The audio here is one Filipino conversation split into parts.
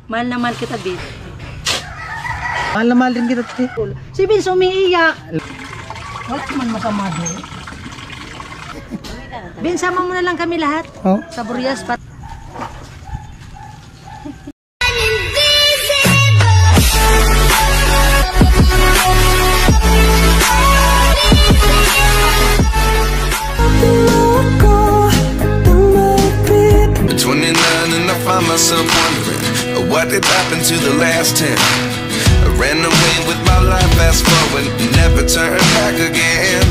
Mahal na mahal kita, Bin. Mahal na mahal din kita, te. Si Vince umiiyak. Wala naman masama doon. Vince, sama mo na lang kami lahat. Oh? Sa Burias. Myself wondering what did happen to the last 10. I ran away with my life, fast forward, never turn back again.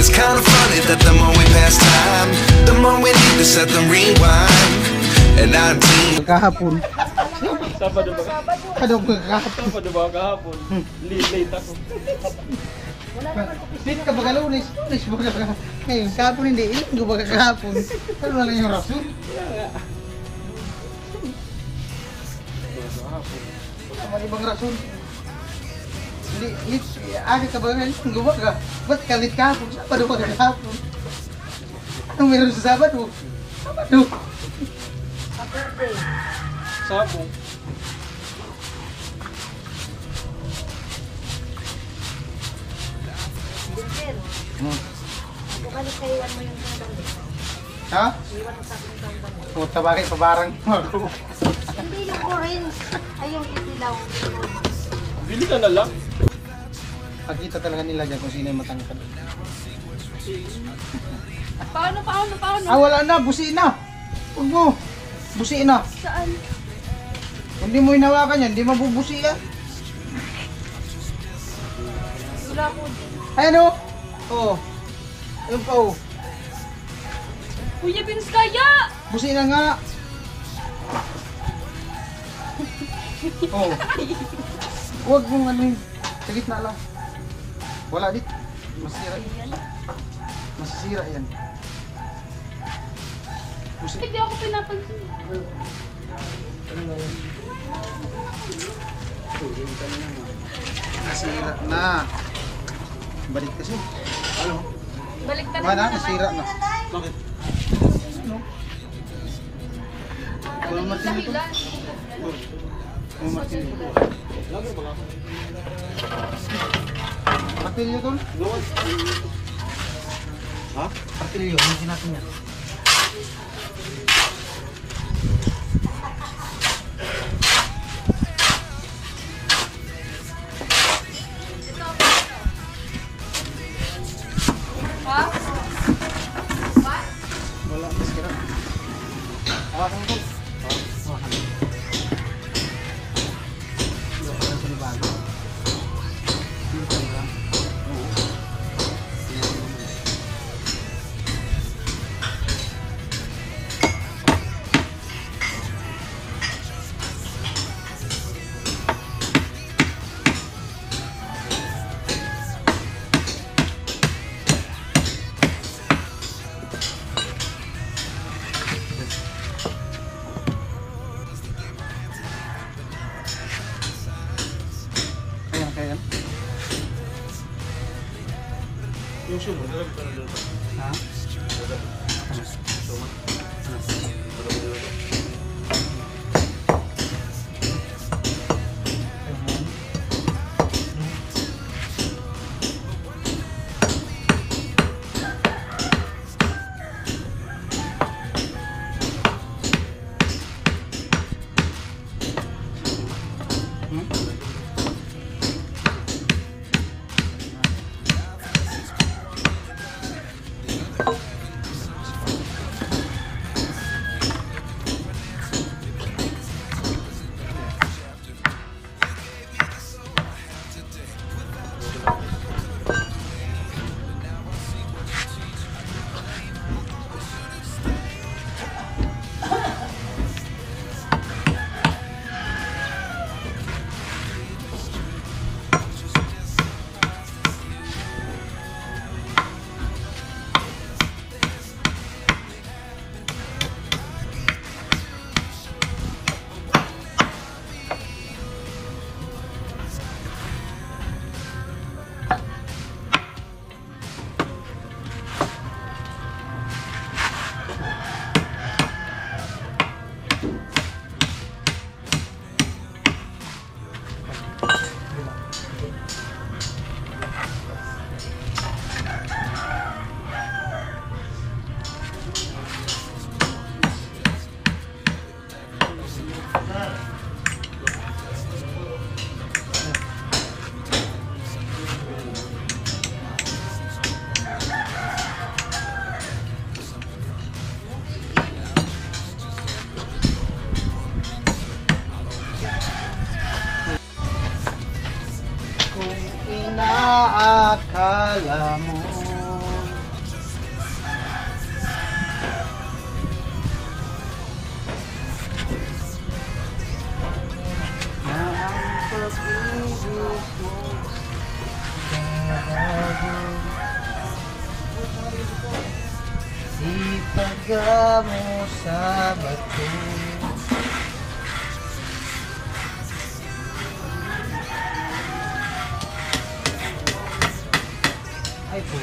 It's kind of funny that the more we pass time, the more we need to set them rewind. And 19 kahapon. Sabado ba? Ano ko kahapon? Sabado ba kahapon? Late ako. Late ka ba Lunes? Lunes ba ka? Ngayon, kahapon hindi. Ilan ko ba kahapon? Ano na lang yung rason? Sama ibang rason. Hindi, agad ka ba ngayon? Gumawa ka. Ba't kalit kahapon? Sabado ba kahapon? Anong meron sa Sabado? Sabado. Saturday. Sabong. Vincent. Bukali kayo mo yung damit. Ha? Iwan mo sa akin yung damit. Puta bagay, pabarang ako. Hindi yung orange. Ay, yung itilaw. Bili ka na lang. Pakita talaga nila dyan kung sino yung matangkad. Paano? Ah, wala na. Busi na. Huwag mo. Busi na. Saan? Kung di mo hinawakan yan, di mabubusi yan. Wala ko. Ayan o. Oo. Ayun pa o. Kuya Vince, kaya! Busi na nga. Oo. Huwag mong ano yun. Sa gitna lang. Wala dit. Masisira yan. Masisira yan. Busi. Hindi ako pinapansin. Nasira na. Balik kasi. Ano? Balik ka Wala, naman. nasira na. Bakit? Ano? Wala martin ito. Wala martin ito. Martilyo tol? Ha? Martilyo, hindi natin yan. Ha? Wala, nasira. Hawakan ko. Hawakan. Hawakan sa libago. Dito ka lang. Oo. Kaya. Yung sumo, nalagay ka na doon. Ha? Sumo. akala mo na ang pag-ibig mo bago ipagka mo sa bato. Ay po.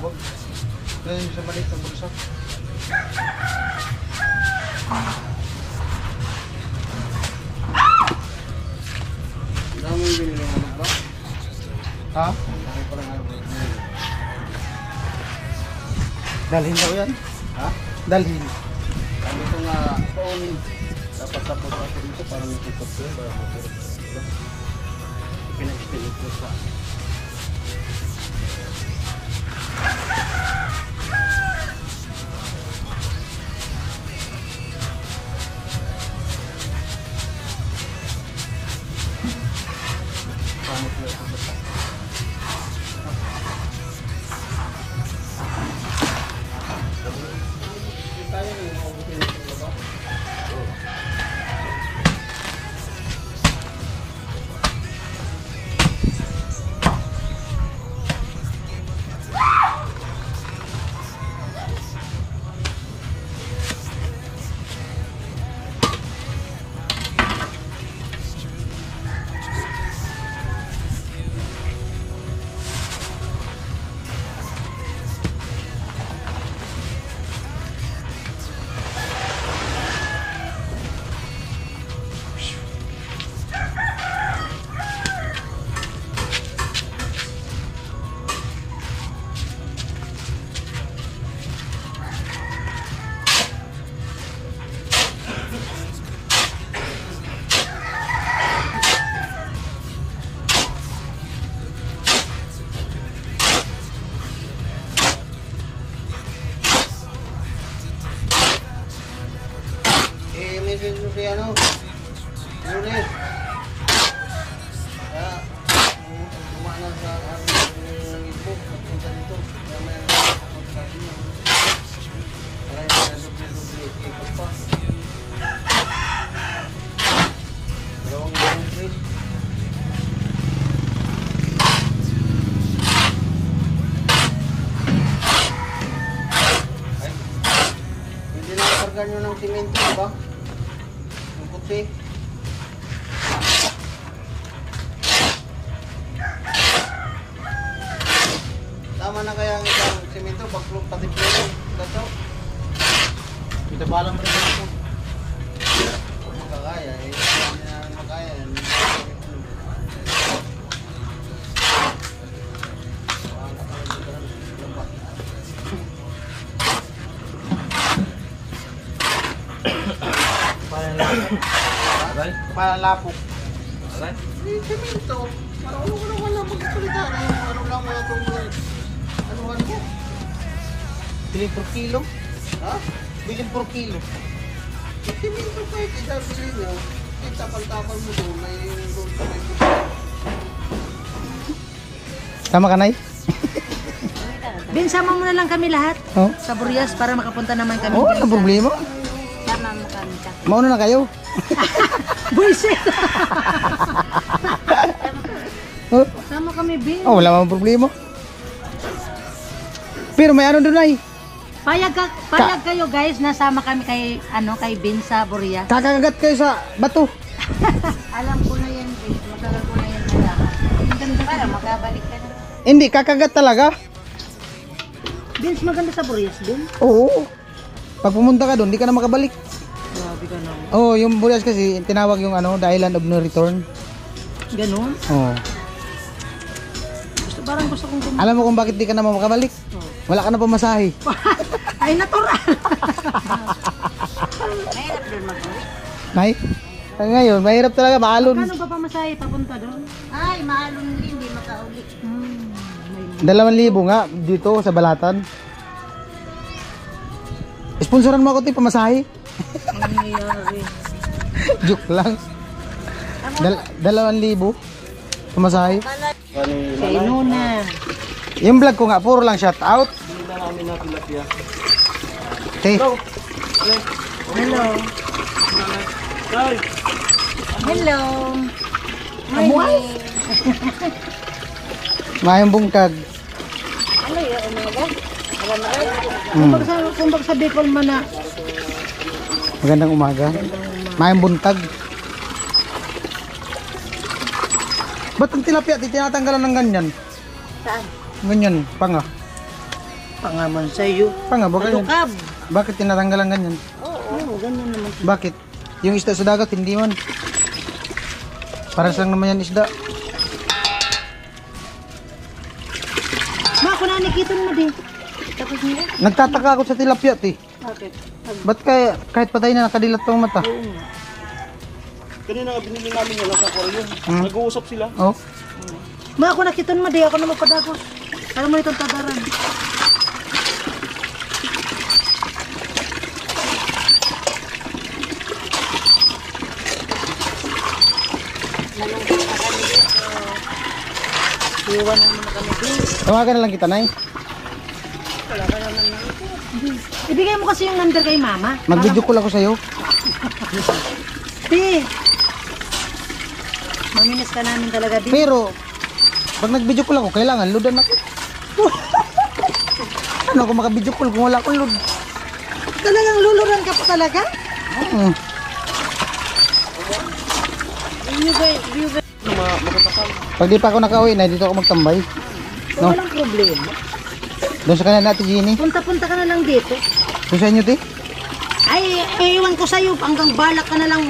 Huwag. Ganyan sa balik sa bulsa. Dami yung binili ng anak ba? Ha? Dami pa lang ano. Dalhin daw yan. Ha? Dalhin. Sabi ko nga, phone. Dapat tapos ako dito para may tikot ko. Para mag-tikot. Pinag-stilit ko sa... message mo si ano? Lunes. Kaya, kumana sa ng ipo, pagpunta dito. Kaya may pagpunta niya. Kaya yung duplicate ikot pa. Dalawang dalawang trip. Hindi na kargan nyo ng simento, ba? Ang puti. Tama na kaya ang isang simento, baklong pati plano. Gato. Kita balang rin ako. Kung makakaya, eh. Hindi na makaya. Parang lapok. Simento. Marunong ko naman lang magsalita na yung ano lang mga itong anuhan mo. Bilhin per kilo. Ha? Bilhin per kilo. Simento pa eh, kita bilhin nyo. Tapal-tapal mo doon, may doon sa may Tama ka, Nay? Ben, sama mo na lang kami lahat Oh. sa Burias para makapunta naman kami. Oo, dun ano sa- problema? Sama mo kami ka. Mauna na kayo. Buisit! Oh, Sama kami, Ben. oh wala mang problema. Pero may ano doon, Nay? Payag kayo guys, nasama kami kay kay Ben sa Burias. Kakakagat kayo sa bato. Alam ko na yan, Ben. Matagal ko na yan nalaman. Ang ganda para makabalik ka na. Hindi, kakagat talaga. Ben, maganda sa Burias, Ben. Oo. Pag pumunta ka doon, di ka na makabalik. Grabe ka naman. Oo, yung Burias kasi tinawag yung ano, the island of no return. Ganun? Oo. Parang gusto kong gumawa. Alam mo kung bakit di ka na makabalik? Wala ka na pamasahe. Ay, natural! Mahirap doon mag-uwi. Nay? Ngayon, mahirap talaga, maalon. Paano ba pamasahe papunta doon? Ay, maalon din, hindi makauli. 2,000 nga dito sa Balatan. Sponsoran mo ako ito pamasahe. Ang nangyayari. Joke lang. 2,000 pamasahe. Sa Inuna. Yung vlog ko nga, puro lang shout out. Hindi na namin na tilapia. Okay. Hello. Tay! Hello. Amuay. Mayang bungkag. Ano yun, umaga? Hmm. Kung bag sa Bicol man na. Magandang umaga. Mayang buntag. Ba't ang tilapia? Di tinatanggalan ng ganyan? Saan? Ganyan, panga. Pangaman sa'yo. Panga, bakit? Malukab. Bakit tinatanggalan ganyan? Oo, ganyan naman. Bakit? Yung isda sa dagat, hindi man. Para saan naman yan isda? Ma, ako na nakikitan mo din. Tapos nila? Nagtataka ako sa tilapia, te. Bakit? Ba't kahit patay na nakadilat pa ang mata? Oo nga. Kanina nga binili namin yan sa aquarium. Hmm. Nag-uusap sila. Oh. Ma, ako nakikitan mo din. Ako na magpadagos. Alam mo itong tadaran. Iwan naman na kami din. Tawagan na lang kita, Nay. Ibigay mo kasi yung number kay Mama. Mag-video call ako sa'yo. Di. Maminis ka namin talaga din. Pero, pag nag-video call ako, kailangan loadan ako. Ano ako maka-video call kung wala akong load? Talagang luluran ka pa talaga? Hmm. Pag di pa ako nakauwi, na dito ako magtambay. So, walang problema. Doon sa kanila natin, Jenny. Punta-punta ka na lang dito. Doon sa inyo, te. Ay, iwan ko sa'yo. Hanggang balak ka na lang.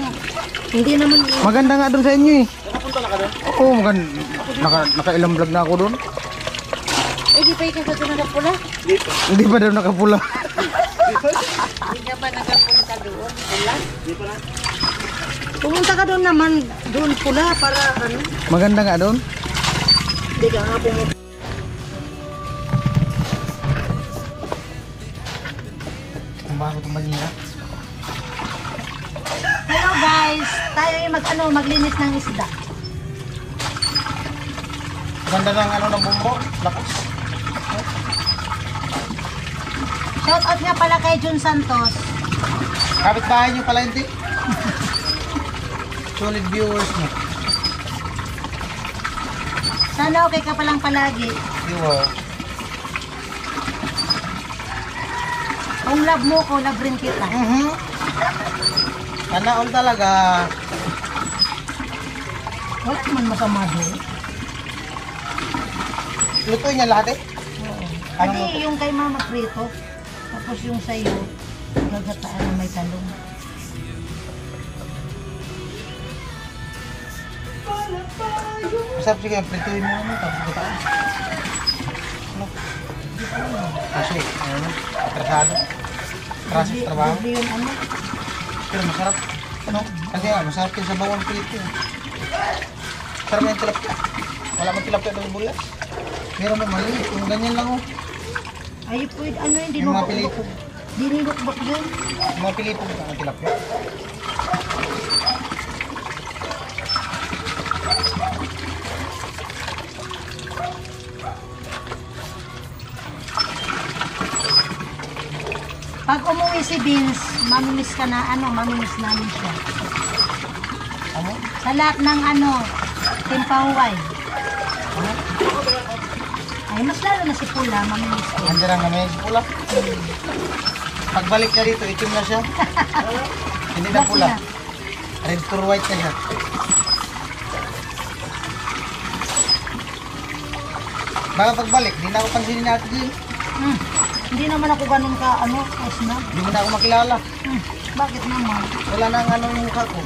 Hindi naman. Maganda nga doon sa inyo eh. Nakapunta na ka doon? Oo, maganda. Naka-ilang vlog na ako doon. Eh, di pa ikaw sa nagapula? Dito. Hindi pa daw nakapula. Hindi ka ba nagapunta doon? Pula? Dito na. Pumunta ka doon naman. Doon pula para ano? Maganda nga doon. Hindi ka nga pumunta. Ang bago itong banila. Hello guys. Tayo ay maglinis ng isda. Ganda ng ng bumbo. Lakas. Shout out nga pala kay Jun Santos. Kapit-bahay nyo pala hindi. Solid viewers mo. Sana okay ka palang palagi. Viewer. Kung love mo ko, love rin kita. Sana all talaga. Wala naman masama doon. Lutuin niya lahat eh. Anong Hindi, yung kay Mama Prito. Tapos yung sa'yo, gagataan na may talong. Masarap sige, prituin mo naman. Tapos gataan. Ano? Kasi, ano? Atrasado. Atrasado sa trabaho. Bibli yung ano. Pero masarap. Ano? Kasi masarap yung sa bawang pilito. Sarap yung tilapia. Wala mang tilapia doon bulas. Meron mo mali. Kung ganyan lang oh. Ay, pwede, ano yun, Yung mga pilito. dinulukbak yun. Yung mga pilito ng tilapia. Pag umuwi si Vince, mamimiss ka na, mamimiss namin siya. Ano? Sa lahat ng timpahuway. Ay, mas lalo na si Pula, mamimiss ko. Nandiyan lang namin. Pula. Pagbalik niya dito, itim na siya. Hindi na pula. Red to white na siya. Baka pagbalik, di na ako pansinin natin din. Hindi naman ako ganun ka, na. Hindi mo na ako makilala. Bakit naman? Wala na ang yung mukha ko.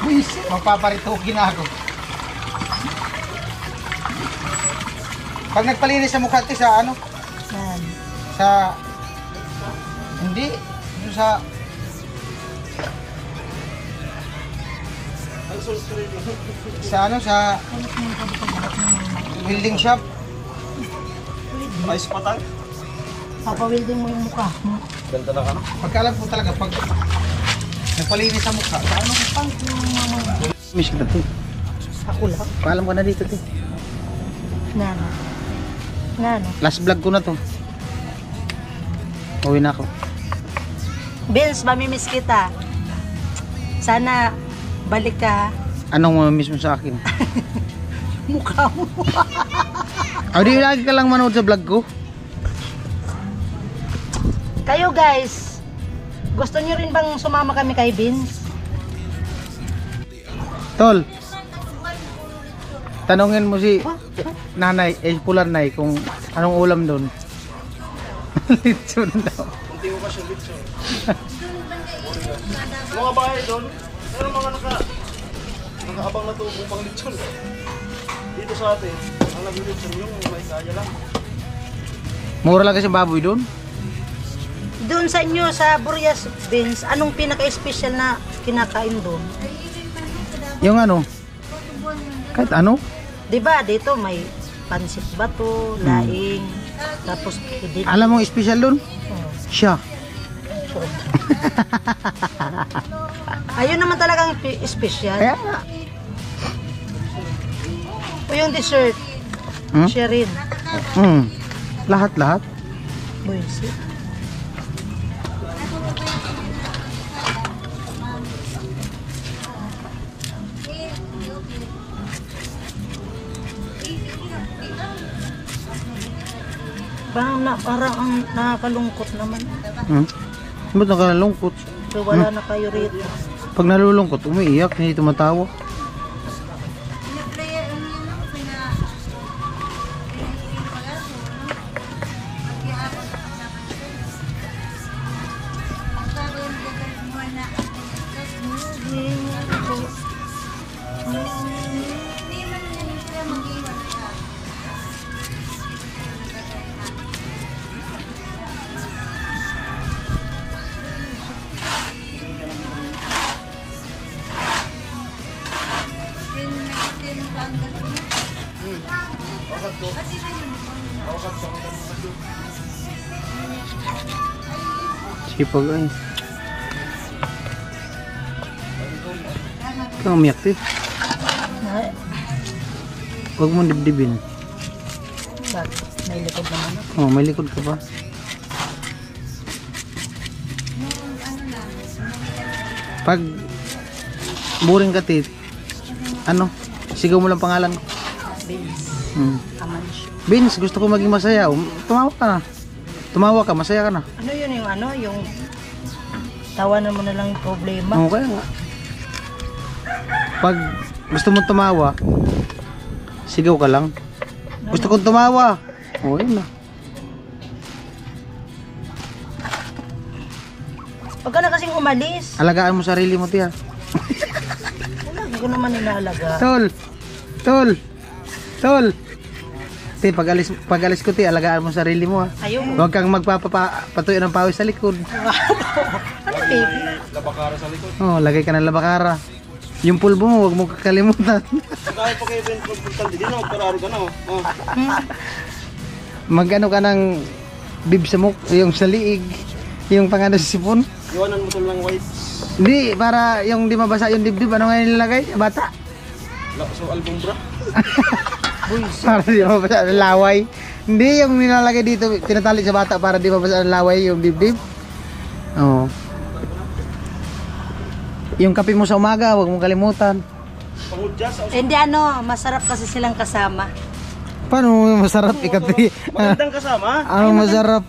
Buisit. Magpaparitukin na ako. Pag nagpalinis sa mukha, sa Yan. sa hindi yung sa sa building shop. Mais pa tayo. Papawilding mo yung mukha mo. Ganda na ka na. Pagkalam po talaga pag nagpalinis sa mukha, sa Pang mama. miss kita to. Ako lang. Paalam ko na dito to. Nano. Last vlog ko na to. Uwi na ako. Vince, mamimiss kita. Sana balik ka. Anong mamimiss mo sa akin? Mukha mo. Di lagi ka lang manood sa vlog ko. Kayo guys, gusto niyo rin bang sumama kami kay Vince? Tol. Tanungin mo si Nanay, Pular Nay kung anong ulam doon. Lechon daw. Kunti mo kasi lechon. Mga bahay doon, pero mga nakaabang na tubo pang lechon. Dito sa atin, ang nag-lechon yung may kaya lang. Mura lang kasi baboy doon. Doon sa inyo, sa Burias Beans, anong pinaka-special na kinakain doon? Yung ano? Kahit ano? Diba, dito may pansit bato, laing, tapos idit. Alam mo special doon? Oh. Siya. Ayun naman talagang special. Kaya nga. O yung dessert, siya rin. Lahat-lahat. Buisit. Parang ang nakakalungkot naman. Ba't nakalungkot? So wala na kayo rito. Pag nalulungkot, umiiyak, hindi tumatawa. Sipag ay. Kang umiyak ti. Huwag mo dibdibin. Bakit? May likod naman ako. Oh, may likod ka pa. Pag boring ka ti, ano? Sigaw mo lang pangalan ko. Beans. Amansyo. Vince, gusto ko maging masaya. Tumawa ka na. Tumawa ka, masaya ka na. Ano yun yung ano? Yung tawanan mo na lang yung problema. Oo, kaya nga. Pag gusto mo tumawa, sigaw ka lang. Gusto kong tumawa. Oo, yun na. Huwag ka na kasing umalis. Alagaan mo sarili mo, tiya. Hindi ko naman inaalaga. Tol! Tol! Tol! Ti, pag alis ko, ti, alagaan mo sarili mo, ha. Ayaw mo. Huwag kang magpapatuyo ng pawis sa likod. Ano baby? Labakara sa likod. Oh, lagay ka ng labakara. Yung pulbo mo, huwag mo kakalimutan. Kahit pa kayo puntal din, magkararo ka na. Oh. Magano ka ng bib sa muk, yung sa liig, yung pangano sa sipon. Iwanan mo ito lang white. Hindi, para yung di mabasa yung dibdib, ano nga nilalagay? Bata. So, albumbra. Para di mabasa ang laway. Hindi, yung nilalagay dito, tinatali sa bata para di mabasa ang laway yung dibdib. Oo. Yung kape mo sa umaga, huwag mong kalimutan. Pangudya sa Hindi ano, masarap kasi silang kasama. Paano masarap ikati? magandang kasama. Ano masarap?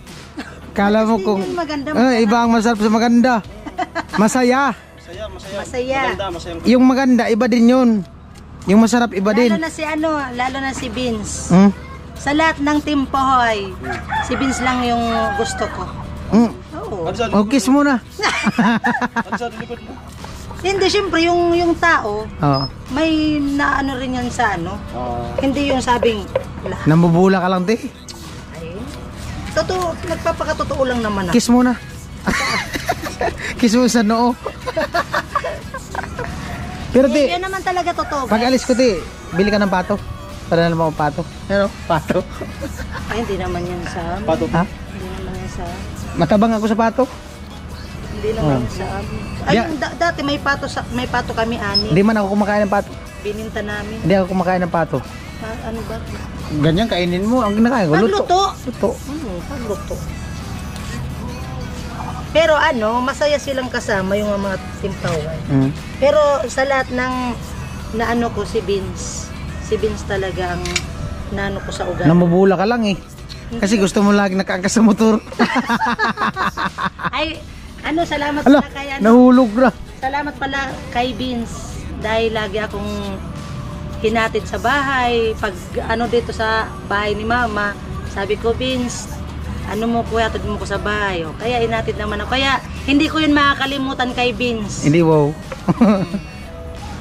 Kala mo kung Maganda, iba ang masarap sa maganda. Masaya. Masaya, masaya. Masaya. Maganda, masaya. Yung maganda iba din 'yun. Yung masarap iba din. Lalo na si Vince. Hmm? Sa lahat ng Team Pohoy, si Vince lang yung gusto ko. Hmm. Oo. Ano sa O kiss mo na. Ano sa likod mo? Hindi, siyempre yung tao, Oh. may naano rin yan sa ano. Hindi yung sabing, lahat. Nambubula ka lang, te. Ay, totoo, nagpapakatotoo lang naman ako. Kiss mo na. Kiss mo sa noo. Pero te, Yan naman talaga totoo. pag alis ko, te, bili ka ng pato. Para na naman ako pato. Ano? Pato. Ay, hindi naman yan sa amin. Pato. Ha? Hindi naman yan sa amin. Matabang ako sa pato. Hindi naman yan sa amin. Ay, Yeah. dati may pato kami ani. Hindi man ako kumakain ng pato. Bininta namin. Hindi ako kumakain ng pato. Ano ba? Ganyan kainin mo. Ang kinakain ko, luto. Pagluto. Luto. Pagluto. Pero ano, masaya silang kasama yung mga timpaway. Mm. Pero sa lahat ng naano ko si Vince talaga ang naano ko sa ugali. Namubula ka lang eh. Kasi gusto mo lagi nakaangkas sa motor. Ay, ano, salamat Ala, pala kay ano, nahulog na. salamat pala kay Vince dahil lagi akong hinatid sa bahay. Pag ano dito sa bahay ni Mama, sabi ko, Vince, ano mo kuya, hatid mo ko sa bahay. O, kaya inatid naman ako. Kaya hindi ko yun makakalimutan kay Vince. Hindi, wow.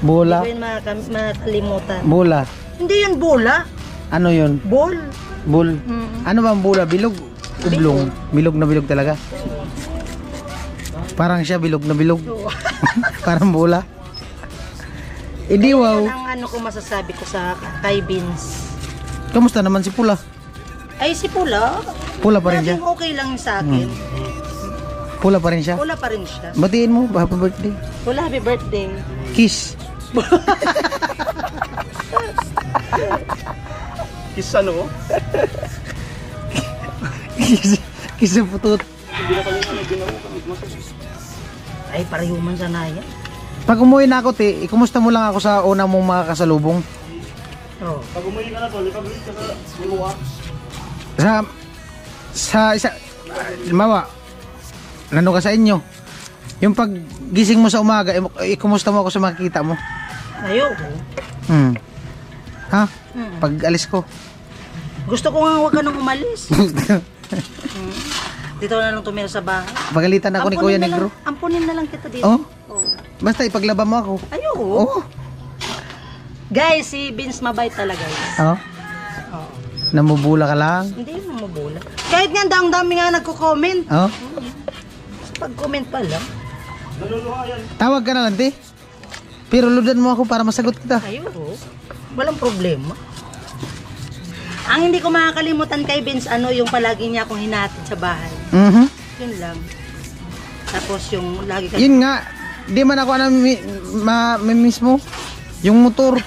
Bola. Hindi ko yun makakalimutan. Bola. Hindi yun bola. Ano yun? Ball. Bul. Ano ba ang bola? Bilog? Ublong. Bilog na bilog talaga. Parang siya bilog na bilog. Parang bola. Hindi, wow. Yan ang ano ko masasabi ko sa kay Vince. Kamusta naman si Pula? Ay, si Pula. Pula pa rin siya? Laging okay lang sa akin. Pula pa rin siya? Pula pa rin siya. Batiin mo, happy birthday. Pula, happy birthday. Kiss. Kiss ano? Kiss ang putut. Hindi na kami ano, ginawa kami. Ay, parayuman sana yan. Pag umuwi na ako, te, ikumusta mo lang ako sa una mong makakasalubong. Oh. Pag umuwi ka na tol, ipag-greet ka sa luluwa. Sa isa, limawa, nano ka sa inyo. Yung pag gising mo sa umaga, ikumusta mo ako sa makikita mo. Ayoko. Ha? Pag alis ko. Gusto ko nga huwag ka nang umalis. Dito na lang tumira sa bahay. Pagalitan ako ni Kuya Negro. Ampunin na lang kita dito. Oh? Oh. Basta ipaglaban mo ako. Ayoko. Oh? Guys, si Vince mabait talaga. Oh? Namubula ka lang? Hindi mo mabula. Kahit nga ang dami nga nagko-comment. Oh? Pag-comment pa lang. Naluluha yan. Tawag ka na lang, te. Pero ludan mo ako para masagot kita. Ayoko. Walang problema. Ang hindi ko makakalimutan kay Vince, ano yung palagi niya akong hinatid sa bahay. Yun lang. Tapos yung lagi ka... Yun nga, di man ako ma-miss mo. Yung motor.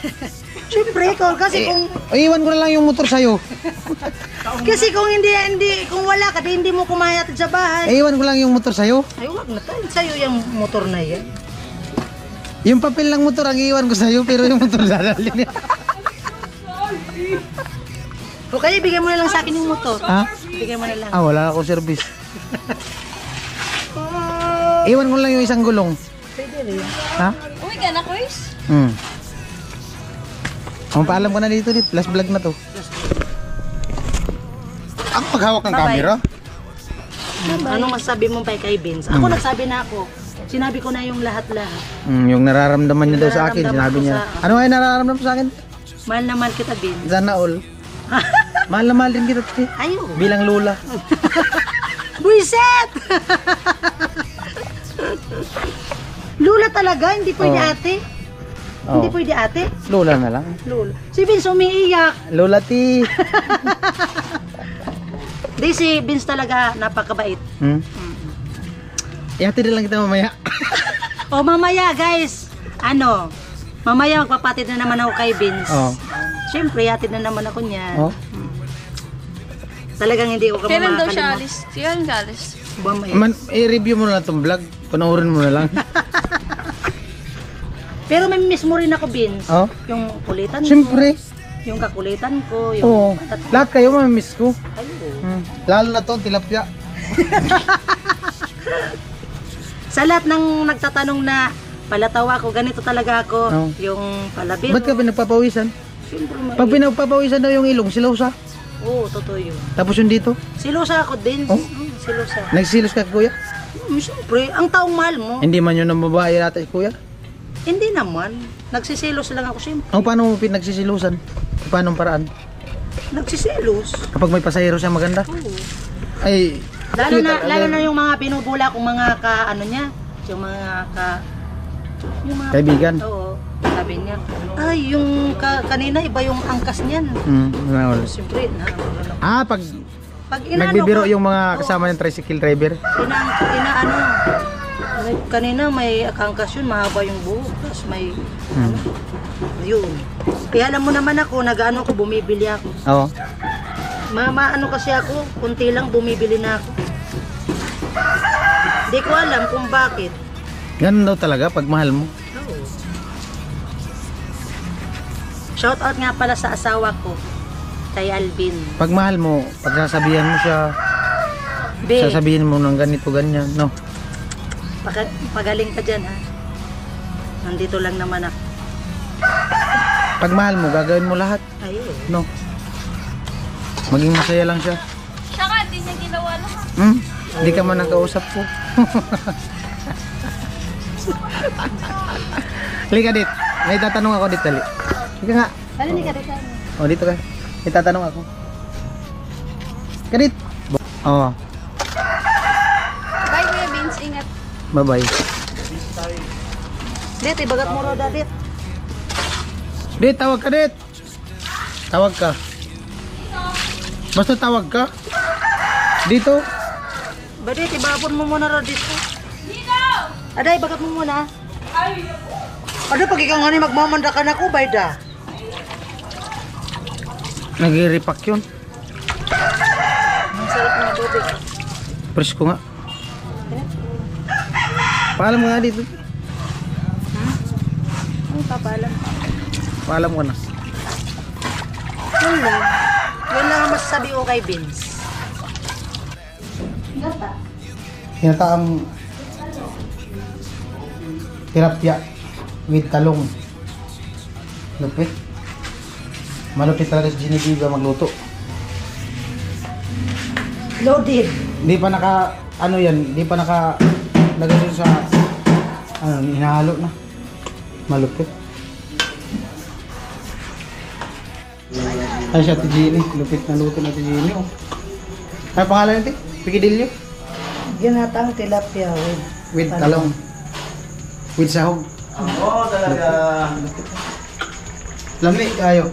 Siyempre, kasi kung... Iwan ko na lang yung motor sa'yo. Kasi kung kung wala ka, di hindi mo kumayatid sa bahay. Iwan ko lang yung motor sa'yo. Ay, wag na tayo. Sa'yo yung motor na yan. Yung papel ng motor ang iwan ko sa'yo, pero yung motor dadalhin niya. O kaya bigyan mo na lang sa akin yung motor. Ha? Bigyan mo na lang. Ah, wala akong service. Iwan ko lang yung isang gulong. Pwede rin. Ha? Uwi ka na, Chris? Ang paalam ko na dito, last vlog na to. Ang paghawak ng Bye-bye. camera? Anong masasabi mo pa kay Vince? Ako nagsabi na ako. Sinabi ko na yung lahat-lahat. Yung nararamdaman niya daw sa akin, Nararamdaman sinabi ko niya. sa- Ano nga yung nararamdaman mo sa akin? Mahal na mahal kita, Vince. Sana all. Mahal na mahal din kita, te. Ayaw. Bilang lula. Buiset! Lula talaga, hindi pwede Oo. ate. Oh. Hindi pwede ate. Lula na lang. Lula. Si Vince umiiyak. Lola ti. Di si Vince talaga napakabait. Ihatid na lang kita mamaya. O mamaya guys, mamaya magpapatid na naman ako kay Vince. Oh. Siyempre, hatid na naman ako niya. Oh. Talagang hindi ko Kailan daw siya makakalimutan. alis? Kailan ka alis? Mamaya. I-review mo na lang itong vlog. Panoorin mo na lang. Pero may miss mo rin ako, Vince. Oh. Yung kulitan ko. Siyempre. Yung kakulitan ko. Yung Oo. Lahat kayo mamimiss ko. Ayun. Lalo na to, tilapia. Sa lahat ng nagtatanong na palatawa ako, ganito talaga ako. Oh. Yung palabiro. Ba't ka pinagpapawisan? Siyempre, Pag pinagpapawisan daw yung ilong, silosa. Oo, totoo yun. Tapos yung dito, Silosa ako din. Oh? Silosa. nagsilos ka kuya. Siyempre, ang taong mahal mo. Hindi man yun ang babae natin kuya. Hindi naman. Nagsisilos lang ako siyempre. Ang paano mo pinagsisilusan? Paano ang paraan? Nagsisilos. Kapag may pasahero siya maganda? Oo. Ay, Lalo na yung mga binubula kong mga niya, yung mga Kaibigan. Oo. Sabi niya, ay yung kanina iba yung angkas niyan. Nawal. Siyempre, Pag inaano nagbibiro ko, yung mga kasama ng tricycle driver. kanina may angkas yun, mahaba yung buhok, tapos may yun. Kaya alam mo naman ako, nag-ano ako, bumibili ako. Oo. Ano kasi ako, kunti lang bumibili na ako. Hindi ko alam kung bakit. Ganun daw talaga pag mahal mo. Oo. Shout out nga pala sa asawa ko, kay Alvin. Pag mahal mo, pag sasabihan mo siya, Be, sasabihin mo ng ganito, ganyan, no? pagaling ka dyan ha. Nandito lang naman ako. Pag mahal mo, gagawin mo lahat, Ayun. no? Maging masaya lang siya. Siya ka, di niya ginawa Hindi ka man ang kausap ko. Halika dit. May tatanong ako dit, dali. Halika nga. Ano ni Karita? Oh, dito ka. May tatanong ako. Kadit. Oh, Bye, Kuya Vince. Ingat. bye-bye. Dit, ibagat mo ro Dit. Dit, tawag ka, dit. Tawag ka. Basta tawag ka. Dito. Ba Dit, ibabon mo muna ro dito. Aday, ibagat mo muna. Ada pag ikaw nga ni magmamanda ka na ko, bayda. Nagre-repack yun. Ang sarap ng tubig. Press ko nga. Paalam mo nga dito. Ang papalam. Paalam ko na. Yun lang. Yun lang ang masasabi ko kay Vince. Tinataang tilapia with talong. Lupit. Malupit talaga si Genevieve magluto. Loaded. Hindi pa naka, ano yan, hindi pa naka lagay dun sa, ano, hinahalo na. Malupit. Ay siya, Tijini. Lupit na luto na Tijini. Oh. Ano pangalan natin? Pikidilyo? Ginatang tilapia With talong. With sahog. Oo, talaga. Lami, ayo.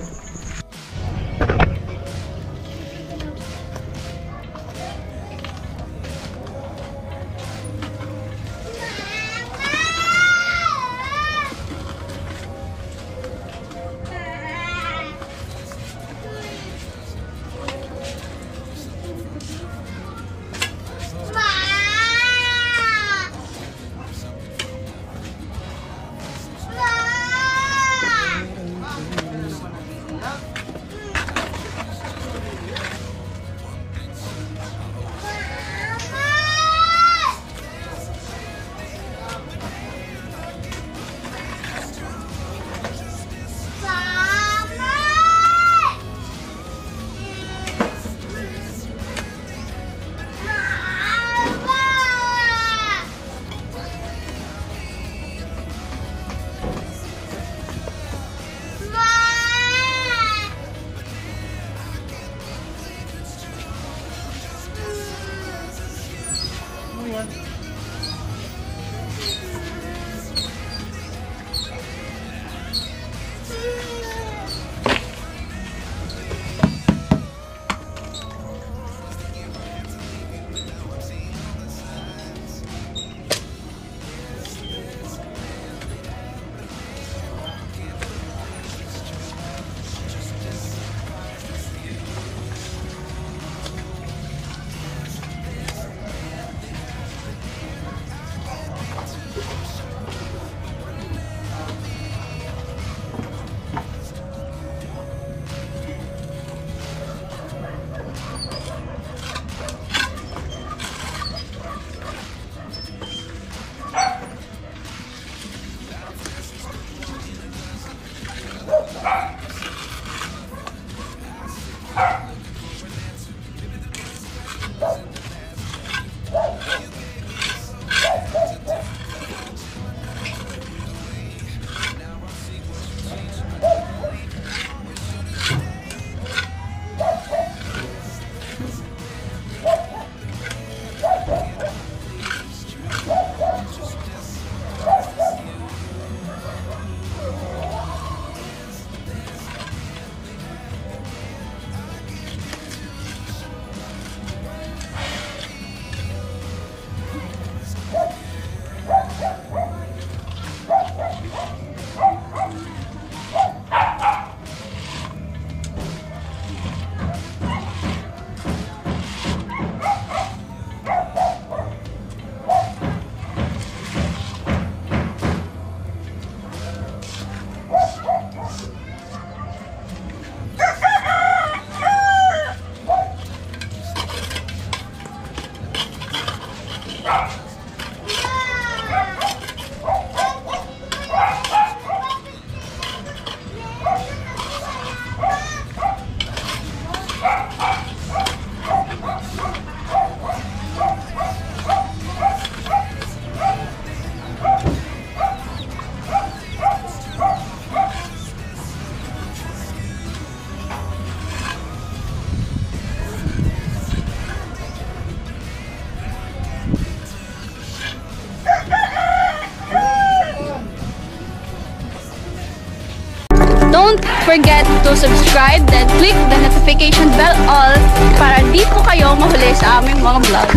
don't forget to subscribe, then click the notification bell all para di po kayo mahuli sa aming mga vlog.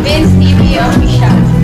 Vince TV Official.